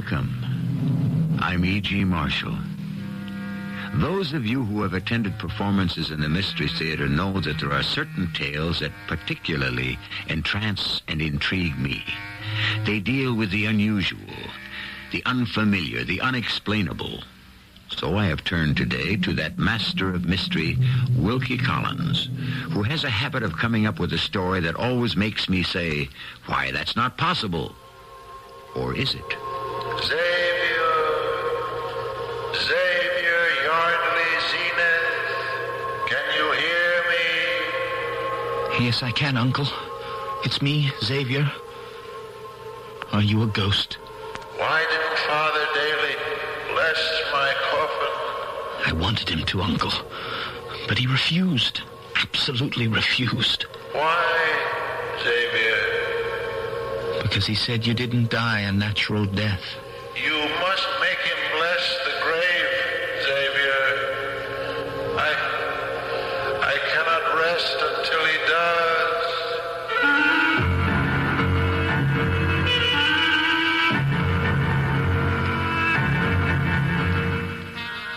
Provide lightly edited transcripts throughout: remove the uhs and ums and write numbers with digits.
Welcome. I'm E.G. Marshall. Those of you who have attended performances in the Mystery Theater know that there are certain tales that particularly entrance and intrigue me. They deal with the unusual, the unfamiliar, the unexplainable. So I have turned today to that master of mystery, Wilkie Collins, who has a habit of coming up with a story that always makes me say, why, that's not possible. Or is it? Xavier Yardley Zenith, can you hear me? Yes, I can, Uncle. It's me, Xavier. Are you a ghost? Why didn't Father Daly bless my coffin? I wanted him to, Uncle, but he refused. Absolutely refused. Why, Xavier? Because he said you didn't die a natural death. You must make him bless the grave, Xavier. I cannot rest until he does.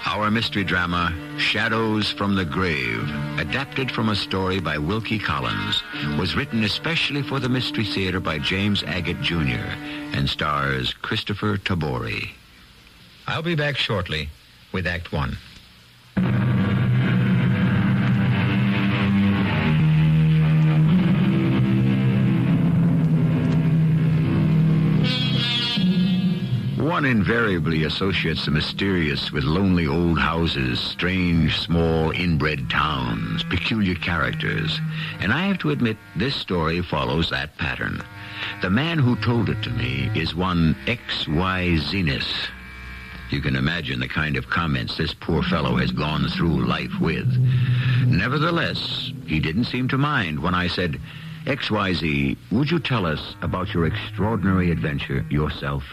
Our mystery drama, Shadows from the Grave, adapted from a story by Wilkie Collins, was written especially for the Mystery Theater by James Agate, Jr., and stars Christopher Tabori. I'll be back shortly with Act One. One invariably associates the mysterious with lonely old houses, strange, small, inbred towns, peculiar characters. And I have to admit, this story follows that pattern. The man who told it to me is one X.Y. Zenith. You can imagine the kind of comments this poor fellow has gone through life with. Nevertheless, he didn't seem to mind when I said, XYZ, would you tell us about your extraordinary adventure yourself?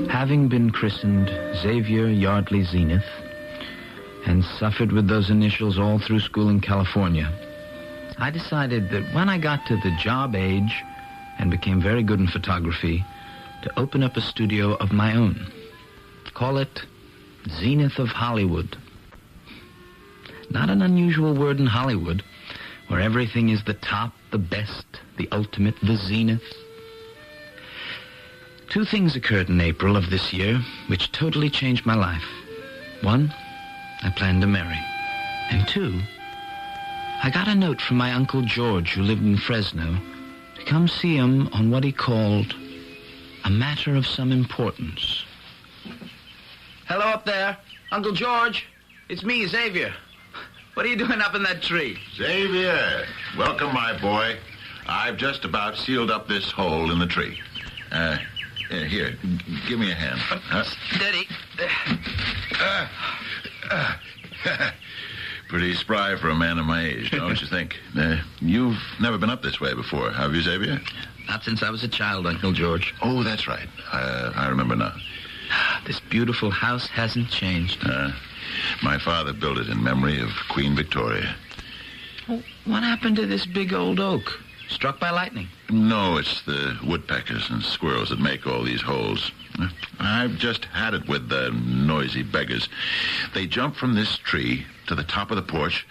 Having been christened Xavier Yardley Zenith and suffered with those initials all through school in California, I decided that when I got to the job age and became very good in photography, to open up a studio of my own. Call it Zenith of Hollywood. Not an unusual word in Hollywood, where everything is the top, the best, the ultimate, the zenith. Two things occurred in April of this year which totally changed my life. One, I planned to marry. And two, I got a note from my Uncle George, who lived in Fresno, to come see him on what he called a matter of some importance. Hello up there. Uncle George, it's me, Xavier. What are you doing up in that tree? Xavier, welcome, my boy. I've just about sealed up this hole in the tree. Here, give me a hand. Steady. Pretty spry for a man of my age, don't you think? You've never been up this way before, have you, Xavier? Not since I was a child, Uncle George. Oh, that's right. I remember now. This beautiful house hasn't changed. My father built it in memory of Queen Victoria. Well, what happened to this big old oak? Struck by lightning? No, it's the woodpeckers and squirrels that make all these holes. I've just had it with the noisy beggars. They jump from this tree to the top of the porch,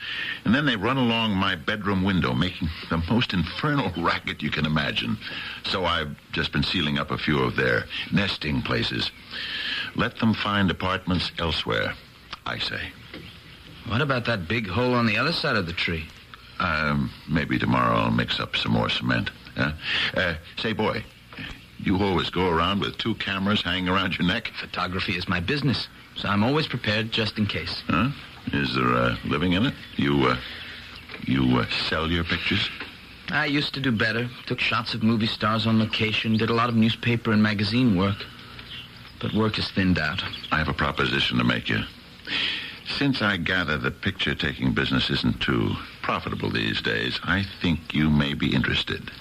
and then they run along my bedroom window, making the most infernal racket you can imagine. So I've just been sealing up a few of their nesting places. Let them find apartments elsewhere, I say. What about that big hole on the other side of the tree? Maybe tomorrow I'll mix up some more cement. Say, boy, you always go around with 2 cameras hanging around your neck? Photography is my business, so I'm always prepared just in case. Huh? Is there a living in it? You sell your pictures? I used to do better. Took shots of movie stars on location, did a lot of newspaper and magazine work. But work has thinned out. I have a proposition to make you. Since I gather that picture-taking business isn't too profitable these days, I think you may be interested.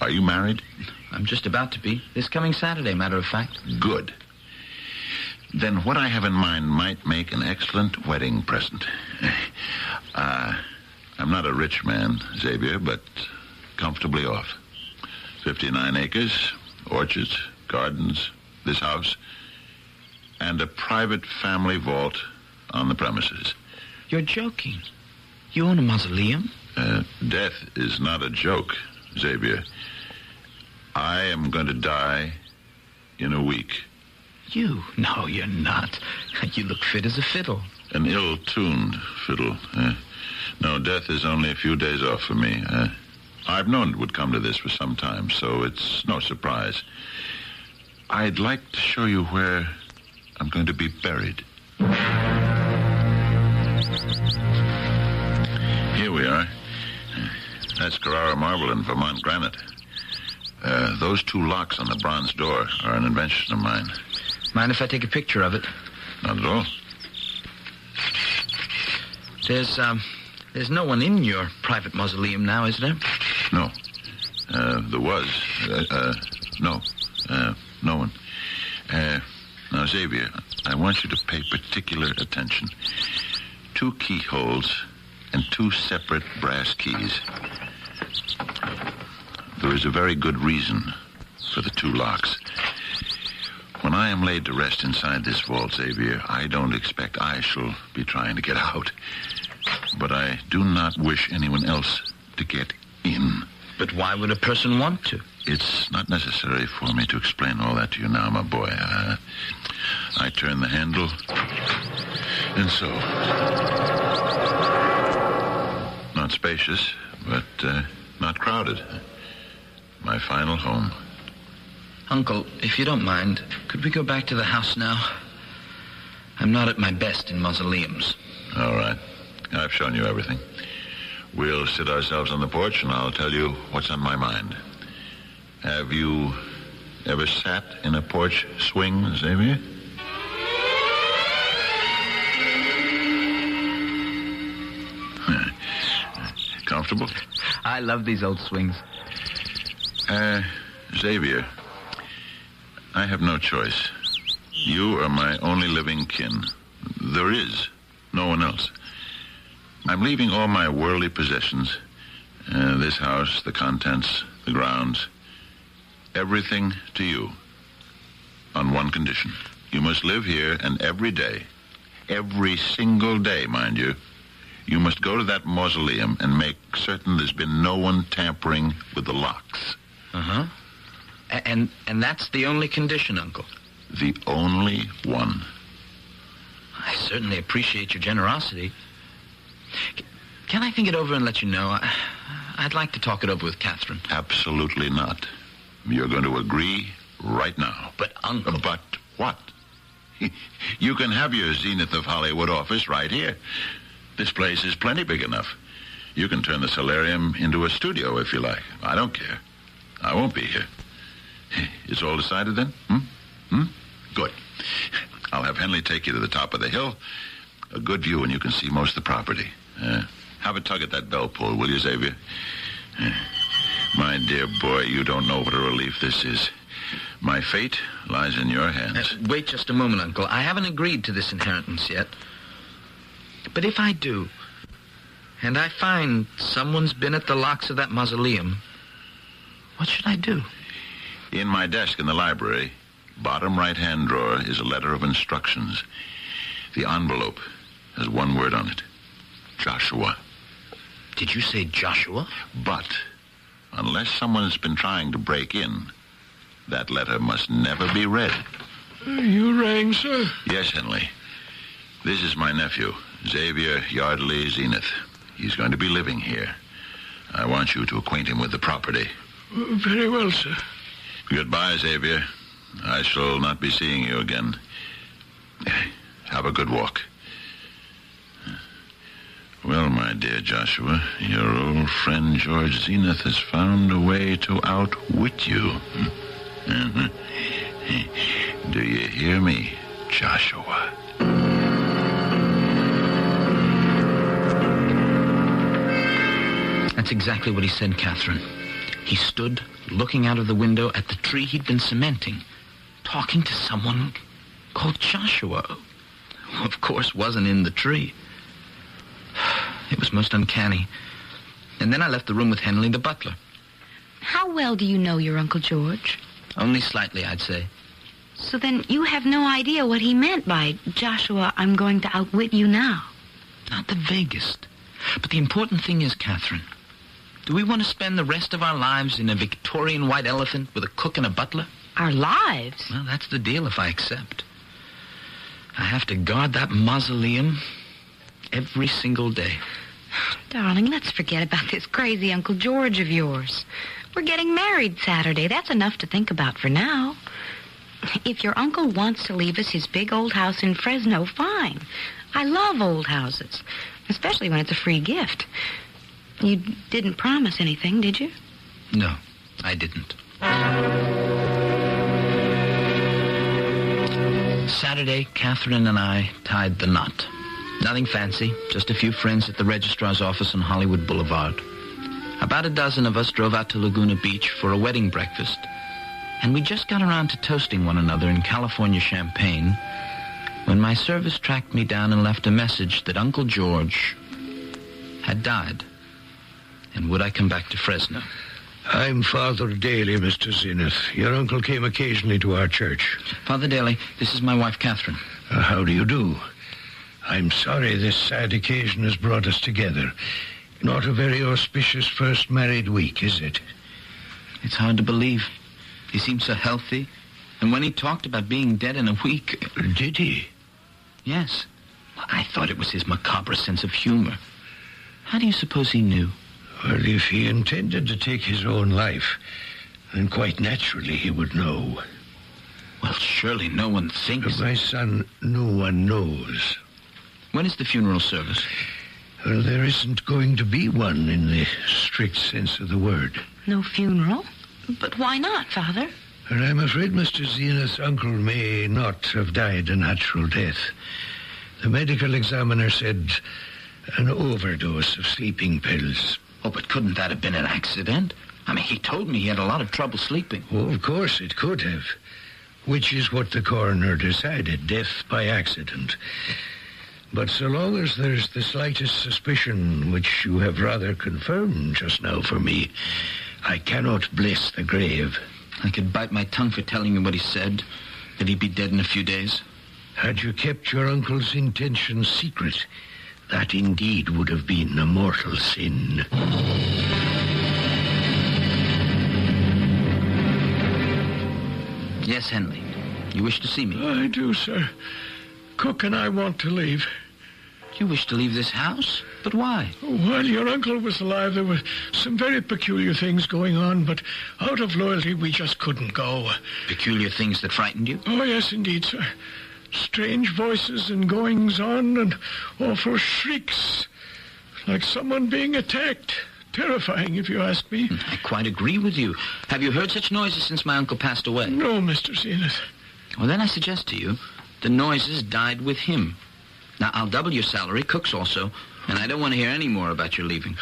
Are you married? I'm just about to be. This coming Saturday, matter of fact. Good. Then what I have in mind might make an excellent wedding present. I'm not a rich man, Xavier, but comfortably off. 59 acres, orchards, gardens, this house, and a private family vault on the premises. You're joking. You own a mausoleum? Death is not a joke, Xavier. I am going to die in a week. You? No, you're not. You look fit as a fiddle. An ill-tuned fiddle. No, death is only a few days off for me. I've known it would come to this for some time, so it's no surprise. I'd like to show you where I'm going to be buried. Here we are. That's Carrara marble and Vermont granite. Those two locks on the bronze door are an invention of mine. Mind if I take a picture of it? Not at all. There's no one in your private mausoleum now, is there? No. There was. No. No one. Now, Xavier, I want you to pay particular attention. 2 keyholes and 2 separate brass keys. There is a very good reason for the 2 locks. When I am laid to rest inside this vault, Xavier, I don't expect I shall be trying to get out. But I do not wish anyone else to get in. But why would a person want to? It's not necessary for me to explain all that to you now, my boy. I turn the handle, and so. Not spacious, but not crowded. My final home. Uncle, if you don't mind, could we go back to the house now? I'm not at my best in mausoleums. All right. I've shown you everything. We'll sit ourselves on the porch, and I'll tell you what's on my mind. Have you ever sat in a porch swing, Xavier? Comfortable? I love these old swings. Xavier, I have no choice. You are my only living kin. There is no one else. I'm leaving all my worldly possessions, this house, the contents, the grounds, everything to you, on one condition. You must live here, and every day, every single day, mind you, you must go to that mausoleum and make certain there's been no one tampering with the locks. Uh-huh. And that's the only condition, Uncle? The only one. I certainly appreciate your generosity. Can I think it over and let you know? I'd like to talk it over with Catherine. Absolutely not. You're going to agree right now. But, Uncle... But what? You can have your Zenith of Hollywood office right here. This place is plenty big enough. You can turn the solarium into a studio if you like. I don't care. I won't be here. It's all decided then? Good. I'll have Henley take you to the top of the hill. A good view, and you can see most of the property. Have a tug at that bell pull, will you, Xavier? My dear boy, you don't know what a relief this is. My fate lies in your hands. Wait just a moment, Uncle. I haven't agreed to this inheritance yet. But if I do, and I find someone's been at the locks of that mausoleum, what should I do? In my desk in the library, bottom right-hand drawer, is a letter of instructions. The envelope has one word on it. Joshua. Did you say Joshua? But, unless someone has been trying to break in, that letter must never be read. You rang, sir? Yes, Henley. This is my nephew, Xavier Yardley Zenith. He's going to be living here. I want you to acquaint him with the property. Very well, sir. Goodbye, Xavier. I shall not be seeing you again. Have a good walk. Well, my dear Joshua, your old friend George Zenith has found a way to outwit you. Do you hear me, Joshua? That's exactly what he said, Catherine. He stood looking out of the window at the tree he'd been cementing, talking to someone called Joshua, who, of course, wasn't in the tree. It was most uncanny. And then I left the room with Henley, the butler. How well do you know your Uncle George? Only slightly, I'd say. So then you have no idea what he meant by, Joshua, I'm going to outwit you now. Not the vaguest. But the important thing is, Catherine, do we want to spend the rest of our lives in a Victorian white elephant with a cook and a butler? Our lives? Well, that's the deal if I accept. I have to guard that mausoleum every single day. Darling, let's forget about this crazy Uncle George of yours. We're getting married Saturday. That's enough to think about for now. If your uncle wants to leave us his big old house in Fresno, fine. I love old houses, especially when it's a free gift. You didn't promise anything, did you? No, I didn't. Saturday, Catherine and I tied the knot. Nothing fancy, just a few friends at the registrar's office on Hollywood Boulevard. About a dozen of us drove out to Laguna Beach for a wedding breakfast, and we just got around to toasting one another in California champagne when my service tracked me down and left a message that Uncle George had died, and would I come back to Fresno. I'm Father Daly, Mr. Zenith. Your uncle came occasionally to our church. Father Daly, this is my wife, Catherine. How do you do? I'm sorry this sad occasion has brought us together. Not a very auspicious first married week, is it? It's hard to believe. He seemed so healthy. And when he talked about being dead in a week... Did he? Yes. I thought it was his macabre sense of humor. How do you suppose he knew? Well, if he intended to take his own life, then quite naturally he would know. Well, surely no one thinks... My son, no one knows. When is the funeral service? Well, there isn't going to be one in the strict sense of the word. No funeral? But why not, Father? Well, I'm afraid Mr. Zenith's uncle may not have died a natural death. The medical examiner said an overdose of sleeping pills. Oh, but couldn't that have been an accident? I mean, he told me he had a lot of trouble sleeping. Oh, of course it could have. Which is what the coroner decided, death by accident. But so long as there's the slightest suspicion, which you have rather confirmed just now for me, I cannot bless the grave. I could bite my tongue for telling you what he said, that he'd be dead in a few days. Had you kept your uncle's intentions secret, that indeed would have been a mortal sin. Yes, Henley. You wish to see me? I do, sir. Cook and I want to leave. You wish to leave this house? But why? While your uncle was alive, there were some very peculiar things going on, but out of loyalty, we just couldn't go. Peculiar things that frightened you? Oh, yes, indeed, sir. Strange voices and goings-on and awful shrieks, like someone being attacked. Terrifying, if you ask me. I quite agree with you. Have you heard such noises since my uncle passed away? No, Mr. Zenith. Well, then I suggest to you, the noises died with him. Now, I'll double your salary, Cook's also, and I don't want to hear any more about your leaving.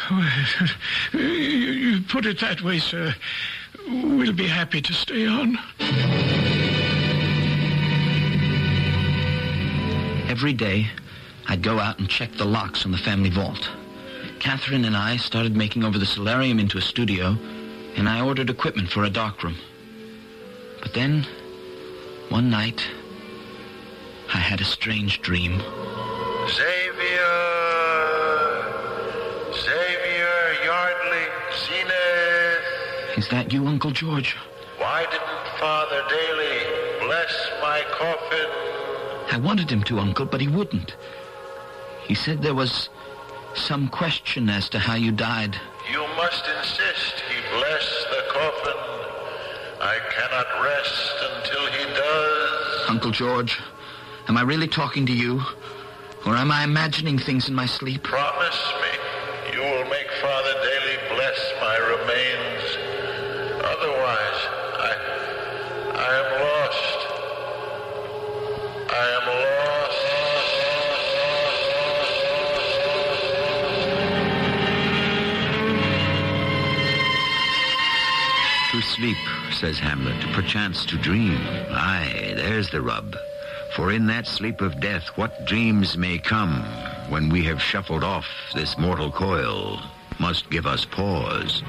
You put it that way, sir. We'll be happy to stay on. Every day, I'd go out and check the locks on the family vault. Catherine and I started making over the solarium into a studio, and I ordered equipment for a darkroom. But then, one night, I had a strange dream. Xavier Yardley Zenith. Is that you, Uncle George? Why didn't Father Daly bless my coffin? I wanted him to, Uncle, but he wouldn't. He said there was some question as to how you died. You must insist he bless the coffin. I cannot rest until he does. Uncle George, am I really talking to you? Or am I imagining things in my sleep? Promise me you will make Father Daly bless my remains. Otherwise, I am lost. I am lost. To sleep, says Hamlet, perchance to dream. Aye, there's the rub. For in that sleep of death, what dreams may come when we have shuffled off this mortal coil must give us pause.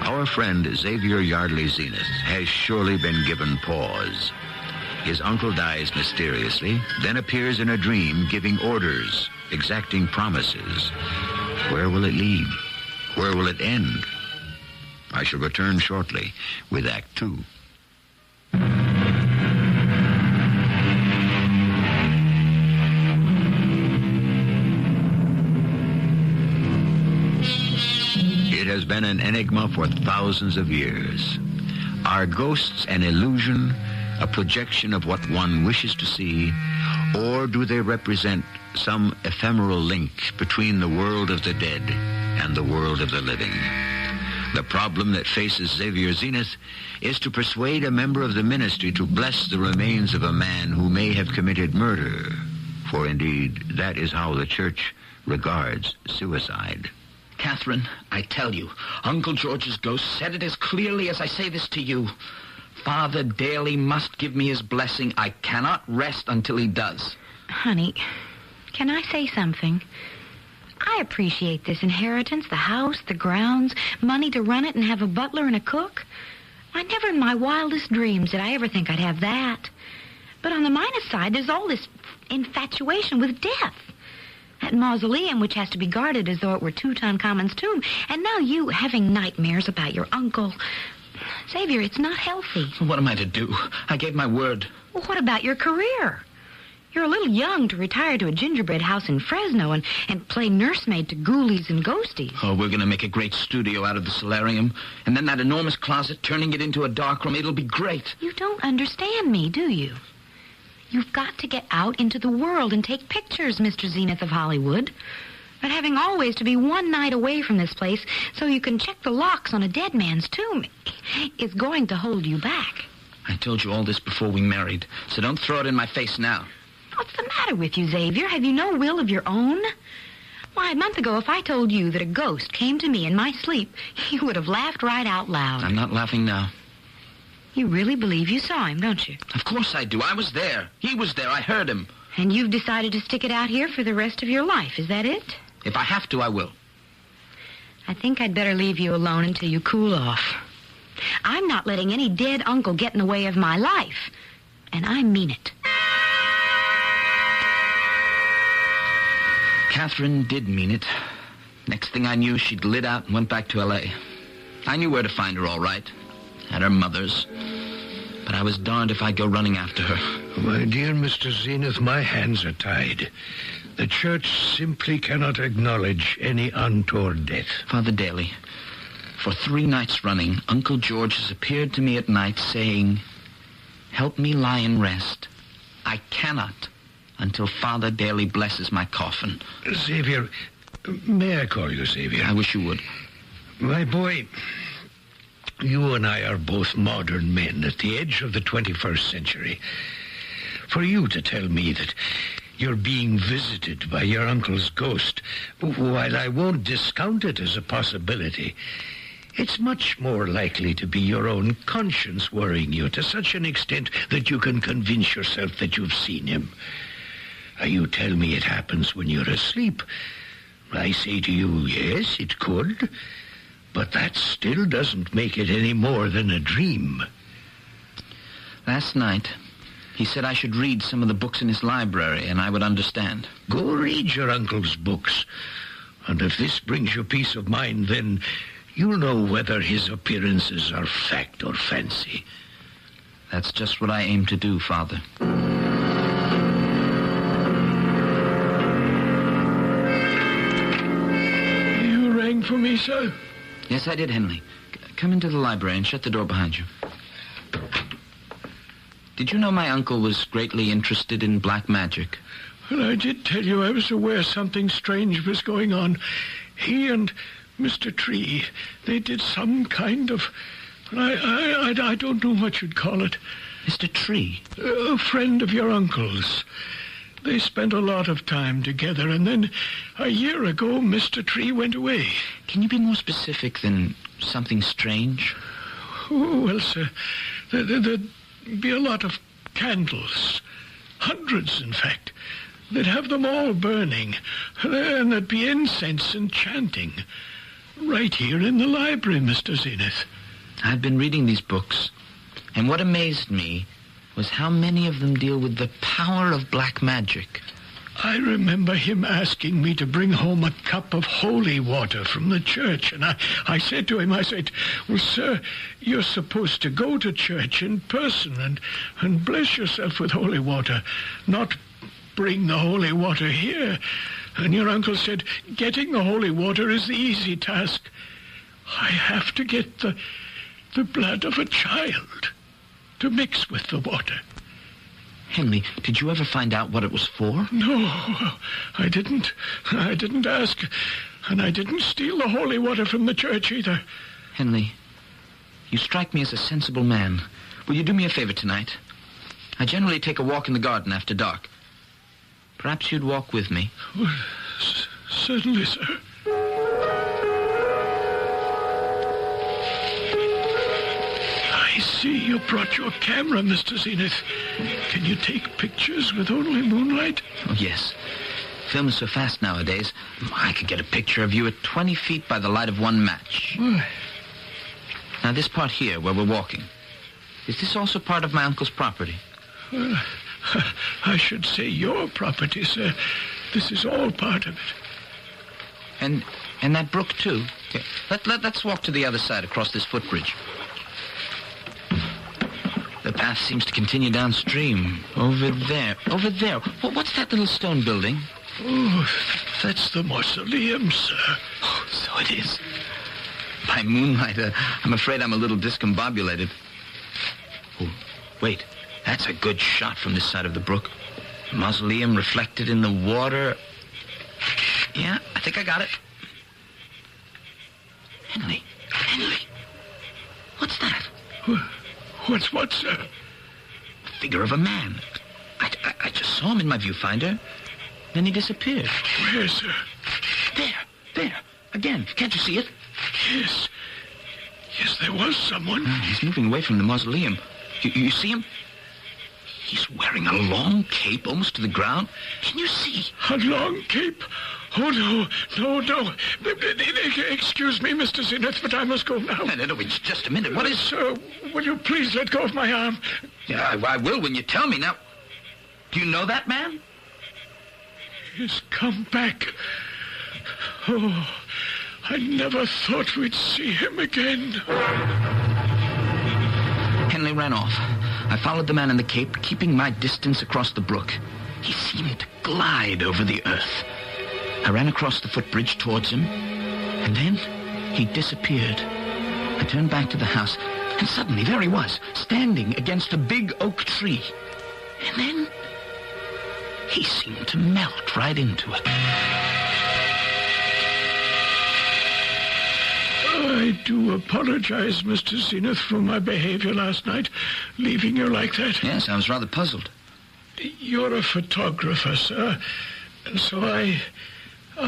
Our friend Xavier Yardley Zenith has surely been given pause. His uncle dies mysteriously, then appears in a dream giving orders, exacting promises. Where will it lead? Where will it end? I shall return shortly with Act 2. It has been an enigma for thousands of years. Are ghosts an illusion, a projection of what one wishes to see, or do they represent some ephemeral link between the world of the dead and the world of the living? The problem that faces Xavier Zenith is to persuade a member of the ministry to bless the remains of a man who may have committed murder. For indeed, that is how the church regards suicide. Catherine, I tell you, Uncle George's ghost said it as clearly as I say this to you. Father Daly must give me his blessing. I cannot rest until he does. Honey, can I say something? I appreciate this inheritance, the house, the grounds, money to run it and have a butler and a cook. I never in my wildest dreams did I ever think I'd have that. But on the minus side, there's all this infatuation with death. That mausoleum, which has to be guarded as though it were Tutankhamun's tomb. And now you having nightmares about your uncle. Xavier, it's not healthy. What am I to do? I gave my word. Well, what about your career? You're a little young to retire to a gingerbread house in Fresno and play nursemaid to ghoulies and ghosties. Oh, we're going to make a great studio out of the solarium. And then that enormous closet, turning it into a darkroom. It'll be great. You don't understand me, do you? You've got to get out into the world and take pictures, Mr. Zenith of Hollywood. But having always to be one night away from this place so you can check the locks on a dead man's tomb is going to hold you back. I told you all this before we married, so don't throw it in my face now. What's the matter with you, Xavier? Have you no will of your own? Why, a month ago, if I told you that a ghost came to me in my sleep, you would have laughed right out loud. I'm not laughing now. You really believe you saw him, don't you? Of course I do. I was there. He was there. I heard him. And you've decided to stick it out here for the rest of your life, is that it? If I have to, I will. I think I'd better leave you alone until you cool off. I'm not letting any dead uncle get in the way of my life. And I mean it. Catherine did mean it. Next thing I knew, she'd lit out and went back to L.A. I knew where to find her all right. At her mother's. But I was darned if I'd go running after her. My dear Mr. Zenith, my hands are tied. The church simply cannot acknowledge any untoward death. Father Daly, for 3 nights running, Uncle George has appeared to me at night saying, "Help me lie and rest. I cannot until Father Daly blesses my coffin." Xavier, may I call you Xavier? I wish you would. My boy, you and I are both modern men at the edge of the 21st century. For you to tell me that you're being visited by your uncle's ghost, while I won't discount it as a possibility, it's much more likely to be your own conscience worrying you to such an extent that you can convince yourself that you've seen him. You tell me it happens when you're asleep. I say to you, yes, it could, but that still doesn't make it any more than a dream. Last night, he said I should read some of the books in his library and I would understand. Go read your uncle's books. And if this brings you peace of mind, then you'll know whether his appearances are fact or fancy. That's just what I aim to do, Father. You rang for me, sir? Yes, I did, Henley. Come into the library and shut the door behind you. Did you know my uncle was greatly interested in black magic? Well, I did tell you I was aware something strange was going on. He and Mr. Tree, they did some kind of... I don't know what you'd call it. Mr. Tree? A friend of your uncle's. They spent a lot of time together, and then a year ago, Mr. Tree went away. Can you be more specific than something strange? Oh, well, sir, there'd be a lot of candles. Hundreds, in fact. They'd have them all burning. And there'd be incense and chanting. Right here in the library, Mr. Zenith. I'd been reading these books, and what amazed me was how many of them deal with the power of black magic. I remember him asking me to bring home a cup of holy water from the church, and I said to him, well, sir, you're supposed to go to church in person and bless yourself with holy water, not bring the holy water here. And your uncle said, getting the holy water is the easy task. I have to get the blood of a child to mix with the water. Henley, did you ever find out what it was for? No, I didn't. I didn't ask. And I didn't steal the holy water from the church either. Henley, you strike me as a sensible man. Will you do me a favor tonight? I generally take a walk in the garden after dark. Perhaps you'd walk with me. Well, certainly, sir. I see you brought your camera, Mr. Zenith. Can you take pictures with only moonlight? Oh, yes. Film is so fast nowadays, I could get a picture of you at 20 feet by the light of one match. Now, this part here, where we're walking, is this also part of my uncle's property? Well, I should say your property, sir. This is all part of it. And that brook, too? Okay. Let's walk to the other side across this footbridge. The path seems to continue downstream. Over there. What's that little stone building? Oh, that's the mausoleum, sir. Oh, so it is. By moonlight, I'm afraid I'm a little discombobulated. Oh, wait. That's a good shot from this side of the brook. Mausoleum reflected in the water. Yeah, I think I got it. Henley. What's that? What's what, sir? The figure of a man. I just saw him in my viewfinder. Then he disappeared. Where, sir? There. Again. Can't you see it? Yes, there was someone. He's moving away from the mausoleum. You see him? He's wearing a long cape almost to the ground. Can you see? A long cape? Oh, no. Excuse me, Mr. Zenith, but I must go now. No, just a minute. What is... Sir, will you please let go of my arm? Yeah, I will when you tell me. Now, do you know that man? He's come back. Oh, I never thought we'd see him again. Henley ran off. I followed the man in the cape, keeping my distance across the brook. He seemed to glide over the earth. I ran across the footbridge towards him, and then he disappeared. I turned back to the house, and suddenly there he was, standing against a big oak tree. And then he seemed to melt right into it. I do apologize, Mr. Zenith, for my behavior last night, leaving you like that. Yes, I was rather puzzled. You're a photographer, sir, and so I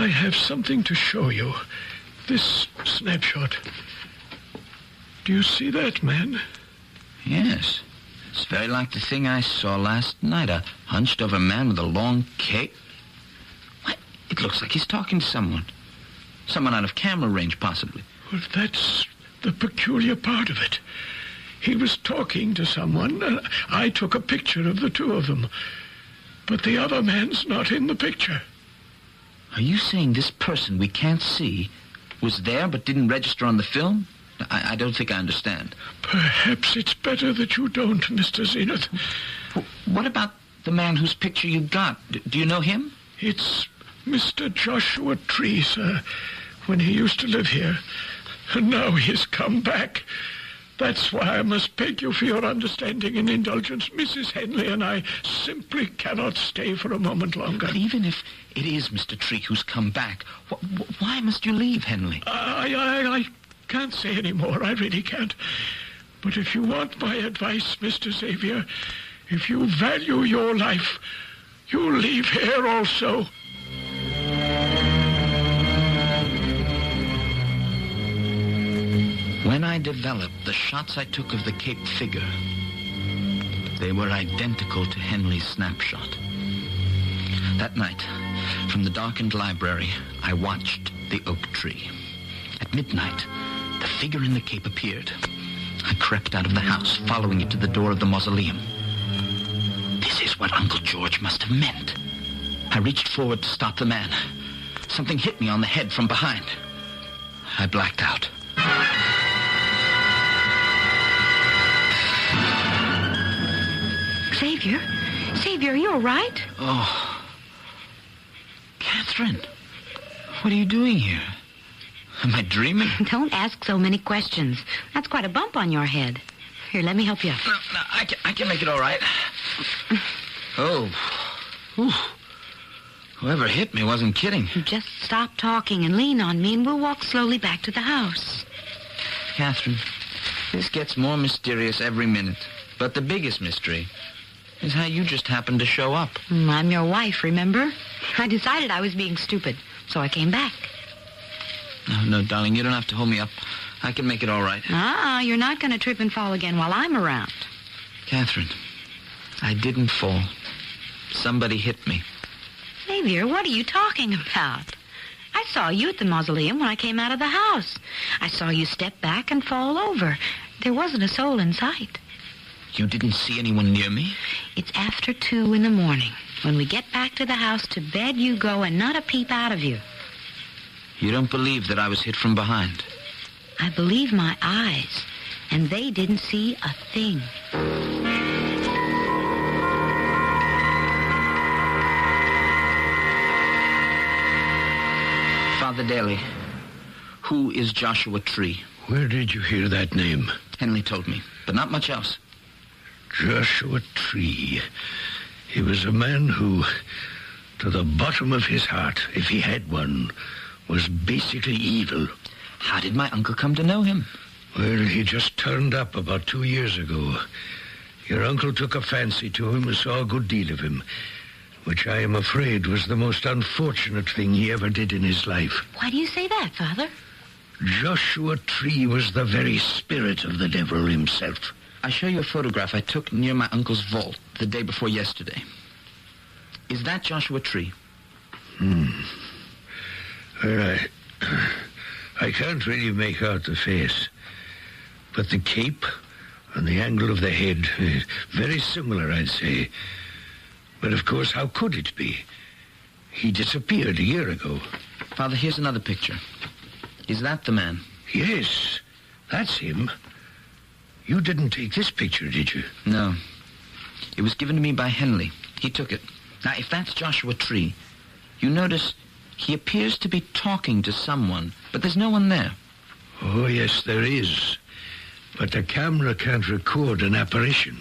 have something to show you. This snapshot. Do you see that, man? Yes. It's very like the thing I saw last night, a hunched-over man with a long cape. What? It looks like he's talking to someone. Someone out of camera range, possibly. Well, that's the peculiar part of it. He was talking to someone. I took a picture of the two of them. But the other man's not in the picture. Are you saying this person we can't see was there but didn't register on the film? I don't think I understand. Perhaps it's better that you don't, Mr. Zenith. What about the man whose picture you got? Do you know him? It's Mr. Joshua Tree, sir, when he used to live here. And now he's come back. That's why I must beg you for your understanding and indulgence. Mrs. Henley and I simply cannot stay for a moment longer. But even if it is Mr. Tree who's come back, why must you leave, Henley? I can't say any more. I really can't. But if you want my advice, Mr. Xavier, if you value your life, you leave here also. When I developed the shots I took of the Cape figure, they were identical to Henley's snapshot. That night, from the darkened library, I watched the oak tree. At midnight, the figure in the cape appeared. I crept out of the house, following it to the door of the mausoleum. This is what Uncle George must have meant. I reached forward to stop the man. Something hit me on the head from behind. I blacked out. Xavier, are you all right? Oh. Catherine, what are you doing here? Am I dreaming? Don't ask so many questions. That's quite a bump on your head. Here, let me help you. No, I can make it all right. Oh. Whew. Whoever hit me wasn't kidding. Just stop talking and lean on me, and we'll walk slowly back to the house. Catherine, this gets more mysterious every minute. But the biggest mystery is how you just happened to show up. I'm your wife, remember? I decided I was being stupid, so I came back. No, darling, you don't have to hold me up. I can make it all right. You're not going to trip and fall again while I'm around. Catherine, I didn't fall. Somebody hit me. Xavier, what are you talking about? I saw you at the mausoleum when I came out of the house. I saw you step back and fall over. There wasn't a soul in sight. You didn't see anyone near me? It's after 2 in the morning. When we get back to the house, to bed you go and not a peep out of you. You don't believe that I was hit from behind? I believe my eyes, and they didn't see a thing. Father Daly, who is Joshua Tree? Where did you hear that name? Henley told me, but not much else. Joshua Tree. He was a man who, to the bottom of his heart, if he had one, was basically evil. How did my uncle come to know him? Well, he just turned up about 2 years ago. Your uncle took a fancy to him and saw a good deal of him, which I am afraid was the most unfortunate thing he ever did in his life. Why do you say that, Father? Joshua Tree was the very spirit of the devil himself. I show you a photograph I took near my uncle's vault the day before yesterday. Is that Joshua Tree? Well, I can't really make out the face, but the cape and the angle of the head, very similar, I'd say. But, of course, how could it be? He disappeared a year ago. Father, here's another picture. Is that the man? Yes, that's him. You didn't take this picture, did you? No. It was given to me by Henley. He took it. Now, if that's Joshua Tree, you notice he appears to be talking to someone, but there's no one there. Oh, yes, there is. But the camera can't record an apparition.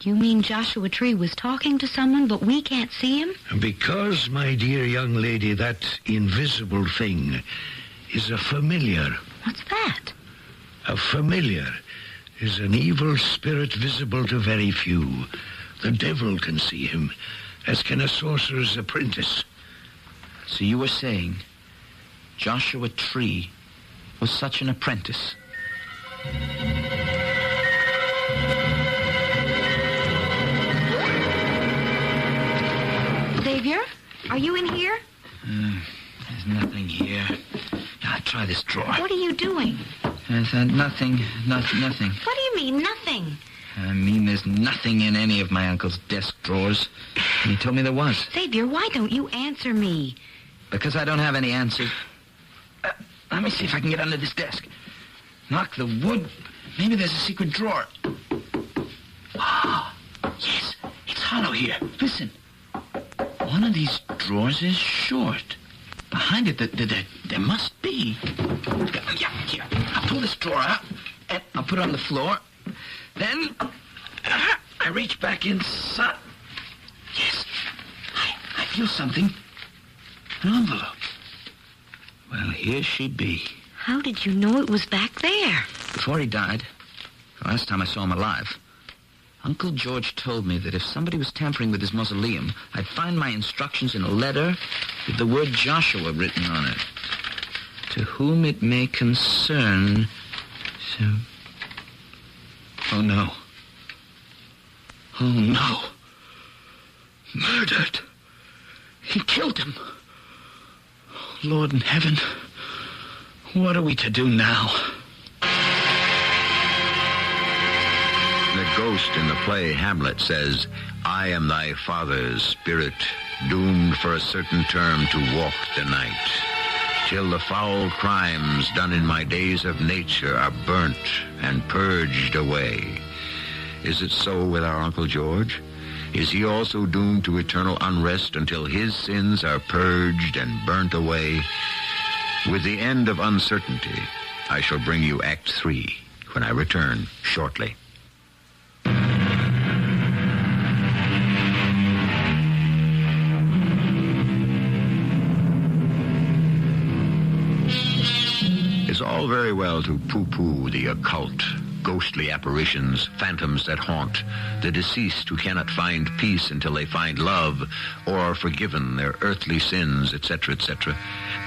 You mean Joshua Tree was talking to someone, but we can't see him? Because, my dear young lady, that invisible thing is a familiar. What's that? A familiar is an evil spirit visible to very few. The devil can see him, as can a sorcerer's apprentice. So you were saying Joshua Tree was such an apprentice? Xavier, are you in here? There's nothing here. I'll try this drawer. What are you doing? There's nothing. What do you mean, nothing? I mean, there's nothing in any of my uncle's desk drawers. And he told me there was. Xavier, why don't you answer me? Because I don't have any answers. Let me see if I can get under this desk. Knock the wood. Maybe there's a secret drawer. Ah, yes, it's hollow here. Listen. One of these drawers is short. Behind it, there must be. Yeah, here. I'll pull this drawer out, and I'll put it on the floor. Then, I reach back inside. Yes, I feel something. An envelope. Well, here she be. How did you know it was back there? Before he died, the last time I saw him alive, Uncle George told me that if somebody was tampering with his mausoleum, I'd find my instructions in a letter with the word Joshua written on it. To whom it may concern. So. Oh, no. Oh, no. Murdered. He killed him. Lord in heaven, What are we to do now? The ghost in the play Hamlet says, I am thy father's spirit, doomed for a certain term to walk the night, till the foul crimes done in my days of nature are burnt and purged away. Is it so with our Uncle George? Is he also doomed to eternal unrest until his sins are purged and burnt away? With the end of uncertainty, I shall bring you Act 3 when I return shortly. It's all very well to pooh-pooh the occult, ghostly apparitions, phantoms that haunt, the deceased who cannot find peace until they find love or are forgiven their earthly sins, etc., etc.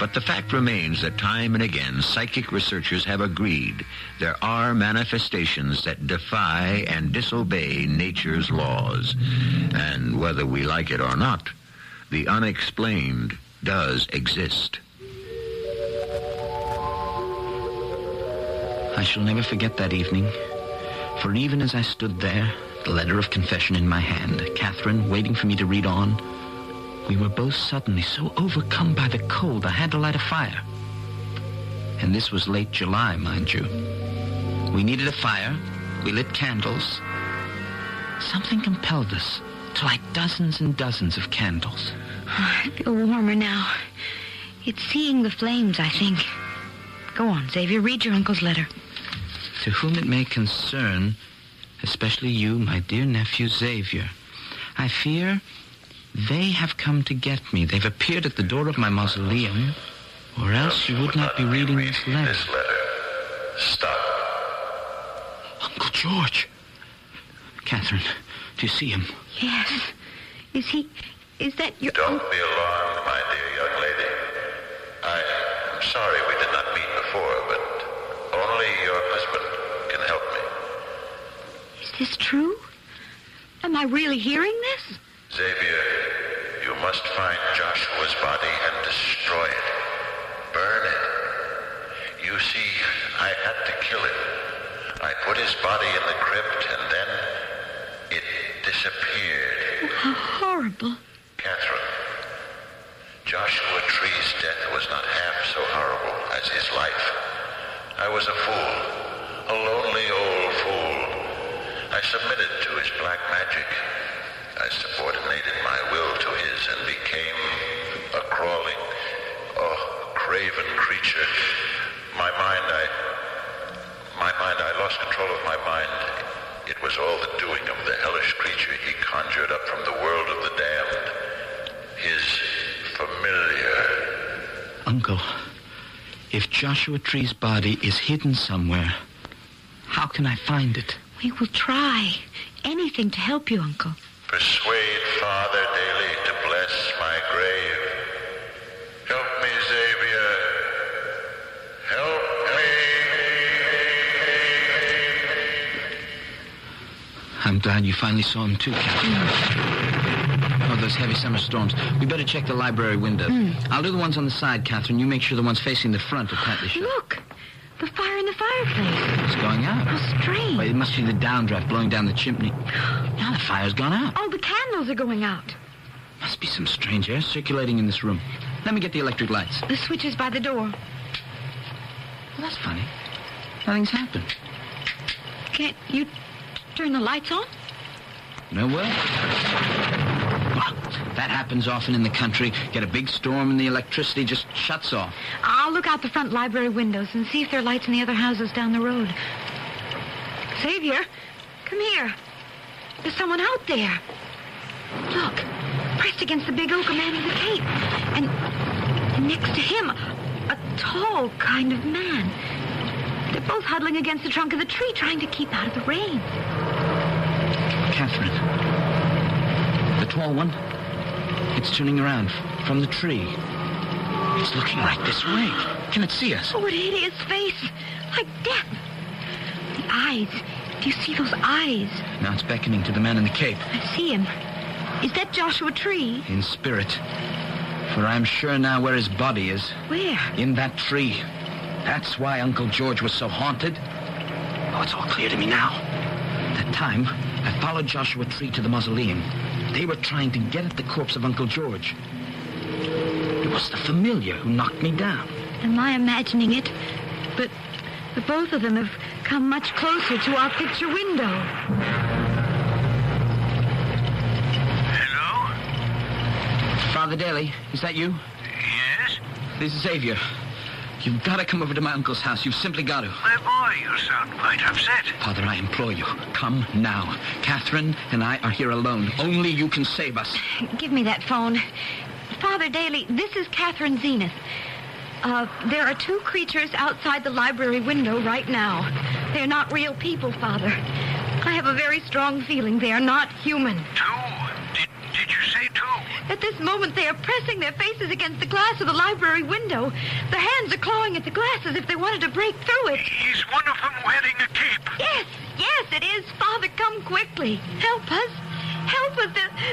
But the fact remains that time and again psychic researchers have agreed there are manifestations that defy and disobey nature's laws. And whether we like it or not, the unexplained does exist. I shall never forget that evening, for even as I stood there, the letter of confession in my hand, Catherine waiting for me to read on, we were both suddenly so overcome by the cold I had to light a fire. And this was late July, mind you. We needed a fire, we lit candles. Something compelled us to light dozens and dozens of candles. I feel warmer now. It's seeing the flames, I think. Go on, Xavier, read your uncle's letter. To whom it may concern, especially you, my dear nephew Xavier, I fear they have come to get me. They've appeared at the door of my mausoleum, or else you would not be reading this letter. This letter. Stop. Uncle George. Catherine, do you see him? Yes. Is that your... Don't be alarmed, my dear young lady. I'm sorry we did not meet before, but only your husband can help me. Is this true? Am I really hearing this? Xavier, you must find Joshua's body and destroy it. Burn it. You see, I had to kill him. I put his body in the crypt, and then it disappeared. Oh, how horrible. Catherine, Joshua Tree's death was not half so horrible as his life. I was a fool, a lonely old fool. I submitted to his black magic. I subordinated my will to his and became a crawling, craven creature. I lost control of my mind. It was all the doing of the hellish creature he conjured up from the world of the damned. His familiar. Uncle, if Joshua Tree's body is hidden somewhere, how can I find it? We will try. Anything to help you, Uncle. Persuade Father daily to bless my grave. Help me, Xavier. Help me. I'm glad you finally saw him too, Captain. Oh, those heavy summer storms. We better check the library windows. I'll do the ones on the side, Catherine. You make sure the ones facing the front are tightly shut. Look! The fire in the fireplace. It's going out. How strange. Well, it must be the downdraft blowing down the chimney. Now the fire's gone out. Oh, the candles are going out. Must be some strange air circulating in this room. Let me get the electric lights. The switch is by the door. Well, that's funny. Nothing's happened. Can't you turn the lights on? No way. Well, that happens often in the country. Get a big storm and the electricity just shuts off. I'll look out the front library windows and see if there are lights in the other houses down the road. Xavier, come here. There's someone out there. Look, pressed against the big oak, a man with a cape. And next to him, a tall kind of man. They're both huddling against the trunk of the tree, trying to keep out of the rain. Catherine, the tall one, it's turning around from the tree. It's looking right this way. Can it see us? Oh, a hideous face, like death. The eyes. Do you see those eyes? Now it's beckoning to the man in the cape. I see him. Is that Joshua Tree? In spirit. For I'm sure now where his body is. Where? In that tree. That's why Uncle George was so haunted? Oh, it's all clear to me now. That time, I followed Joshua Tree to the mausoleum. They were trying to get at the corpse of Uncle George. It was the familiar who knocked me down. Am I imagining it? But both of them have come much closer to our picture window. Hello? Father Daly, is that you? Yes? This is Xavier. You've got to come over to my uncle's house. You've simply got to. My boy, you sound quite upset. Father, I implore you, come now. Catherine and I are here alone. Only you can save us. Give me that phone. Father Daly, this is Catherine Zenith. There are two creatures outside the library window right now. They're not real people, Father. I have a very strong feeling they are not human. Two? Did you say two? At this moment, they are pressing their faces against the glass of the library window. Their hands are clawing at the glass as if they wanted to break through it. Is one of them wearing a cape? Yes, it is. Father, come quickly. Help us. Help us.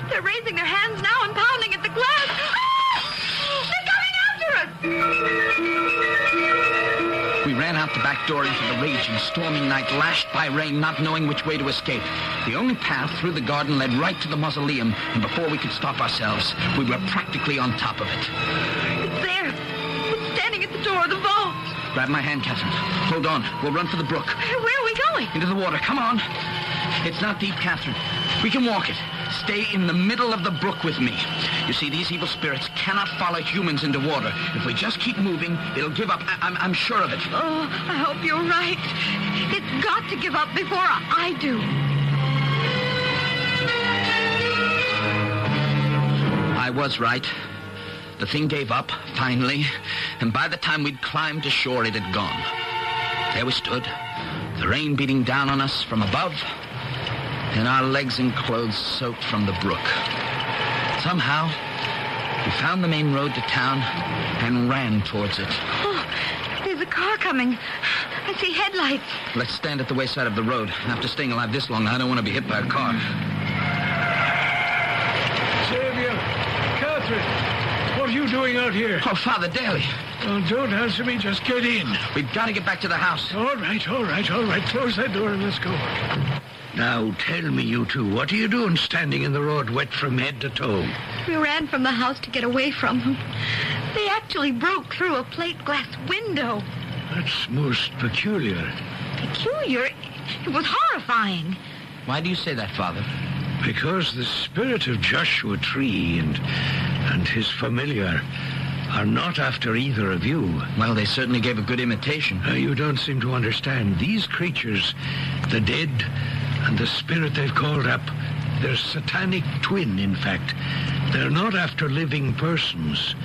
They're raising their hands now and pounding at the glass. Ah! They're coming after us. We ran out the back door into the raging, stormy night, lashed by rain, not knowing which way to escape. The only path through the garden led right to the mausoleum, and before we could stop ourselves, we were practically on top of it. It's there. It's standing at the door of the vault. Grab my hand, Catherine. Hold on. We'll run for the brook. Where are we going? Into the water. Come on. It's not deep, Catherine. We can walk it. Stay in the middle of the brook with me. You see, these evil spirits cannot follow humans into water. If we just keep moving, it'll give up. I'm sure of it. Oh, I hope you're right. It's got to give up before I do. I was right. The thing gave up, finally, and by the time we'd climbed to shore, it had gone. There we stood, the rain beating down on us from above, and our legs and clothes soaked from the brook. Somehow, we found the main road to town and ran towards it. Oh, there's a car coming. I see headlights. Let's stand at the wayside of the road. After staying alive this long, I don't want to be hit by a car. Xavier, Catherine, what are you doing out here? Oh, Father Daly. Oh, don't answer me. Just get in. We've got to get back to the house. All right. Close that door and let's go. Now, tell me, you two, what are you doing standing in the road wet from head to toe? We ran from the house to get away from them. They actually broke through a plate glass window. That's most peculiar. Peculiar? It was horrifying. Why do you say that, Father? Because the spirit of Joshua Tree and his familiar are not after either of you. Well, they certainly gave a good imitation. You don't seem to understand. These creatures, the dead and the spirit they've called up, they're satanic twin, in fact. They're not after living persons.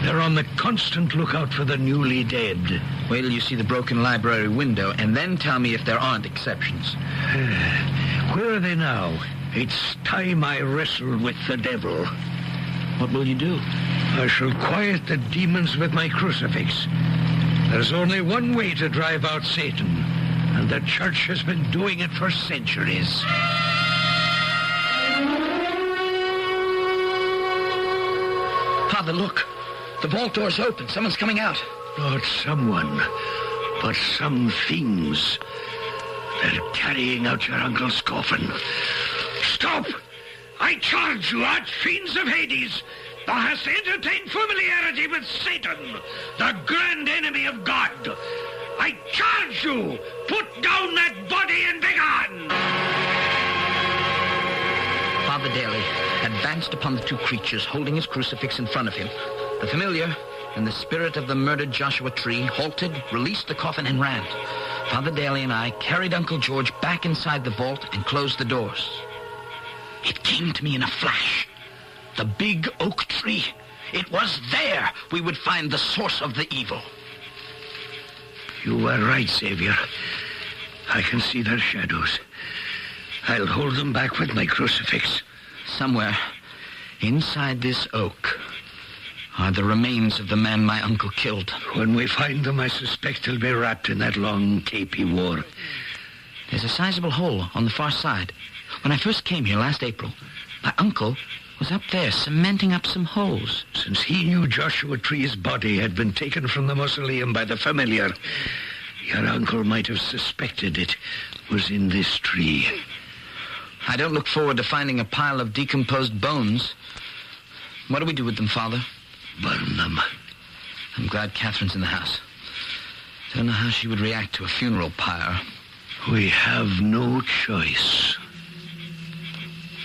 They're on the constant lookout for the newly dead. Wait till you see the broken library window, and then tell me if there aren't exceptions. Where are they now? It's time I wrestle with the devil. What will you do? I shall quiet the demons with my crucifix. There's only one way to drive out Satan, and the church has been doing it for centuries. Father, look. The vault door's open. Someone's coming out. Not someone, but some things. They're carrying out your uncle's coffin. Stop! I charge you, art fiends of Hades! Thou hast entertained familiarity with Satan, the grand enemy of God. I charge you, put down that body and begone! Father Daly advanced upon the two creatures, holding his crucifix in front of him. The familiar and the spirit of the murdered Joshua Tree halted, released the coffin, and ran. Father Daly and I carried Uncle George back inside the vault and closed the doors. It came to me in a flash. The big oak tree. It was there we would find the source of the evil. You were right, Xavier. I can see their shadows. I'll hold them back with my crucifix. Somewhere inside this oak are the remains of the man my uncle killed. When we find them, I suspect they'll be wrapped in that long cape he wore. There's a sizable hole on the far side. When I first came here last April, my uncle was up there cementing up some holes. Since he knew Joshua Tree's body had been taken from the mausoleum by the familiar, your uncle might have suspected it was in this tree. I don't look forward to finding a pile of decomposed bones. What do we do with them, Father? Burn them. I'm glad Catherine's in the house. Don't know how she would react to a funeral pyre. We have no choice.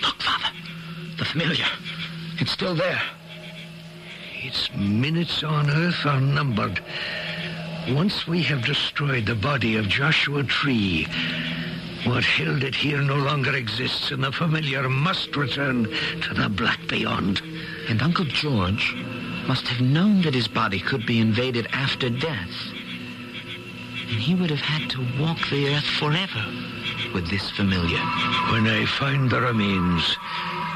Look, Father. The familiar. It's still there. Its minutes on Earth are numbered. Once we have destroyed the body of Joshua Tree, what held it here no longer exists, and the familiar must return to the black beyond. And Uncle George must have known that his body could be invaded after death. And he would have had to walk the earth forever with this familiar. When I find the remains,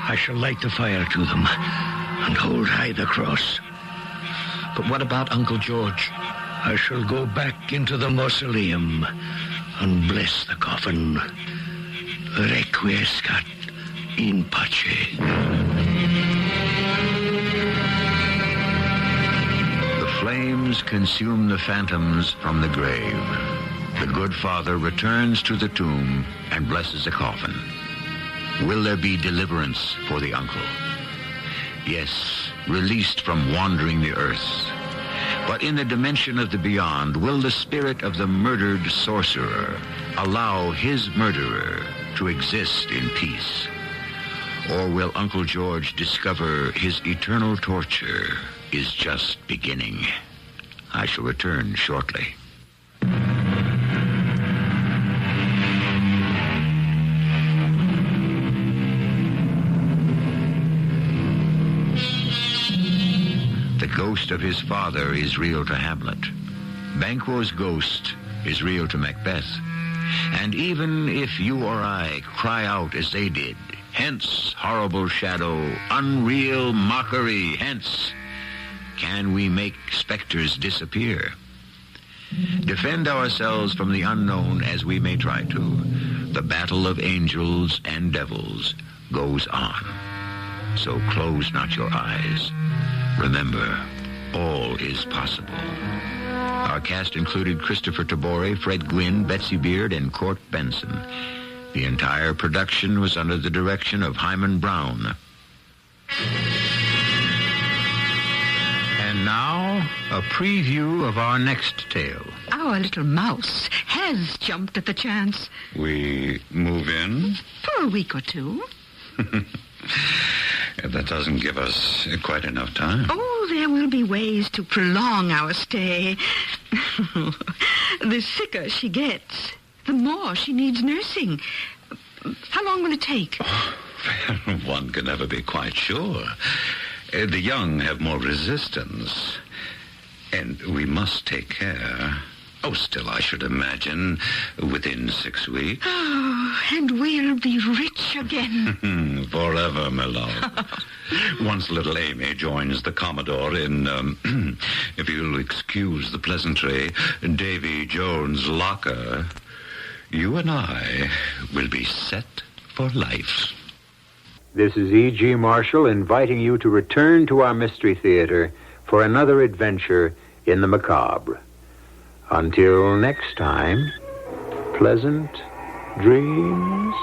I shall light the fire to them and hold high the cross. But what about Uncle George? I shall go back into the mausoleum and bless the coffin. Requiescat in pace. The flames consume the phantoms from the grave. The good father returns to the tomb and blesses the coffin. Will there be deliverance for the uncle? Yes, released from wandering the earth. But in the dimension of the beyond, will the spirit of the murdered sorcerer allow his murderer to exist in peace? Or will Uncle George discover his eternal torture is just beginning? I shall return shortly. The ghost of his father is real to Hamlet. Banquo's ghost is real to Macbeth. And even if you or I cry out as they did, hence, horrible shadow, unreal mockery, hence, can we make specters disappear? Defend ourselves from the unknown as we may try to. The battle of angels and devils goes on. So close not your eyes. Remember, all is possible. Our cast included Christopher Tabore, Fred Gwynn, Betsy Beard, and Court Benson. The entire production was under the direction of Himan Brown. And now, a preview of our next tale. Our little mouse has jumped at the chance. We move in? For a week or two. That doesn't give us quite enough time. Oh, there will be ways to prolong our stay. The sicker she gets, the more she needs nursing. How long will it take? One can never be quite sure. The young have more resistance, and we must take care. Oh, still, I should imagine within 6 weeks. Oh, and we'll be rich again. Forever, my love. Once little Amy joins the Commodore in, if you'll excuse the pleasantry, Davy Jones' locker, you and I will be set for life. This is E.G. Marshall inviting you to return to our Mystery Theater for another adventure in the macabre. Until next time, pleasant dreams.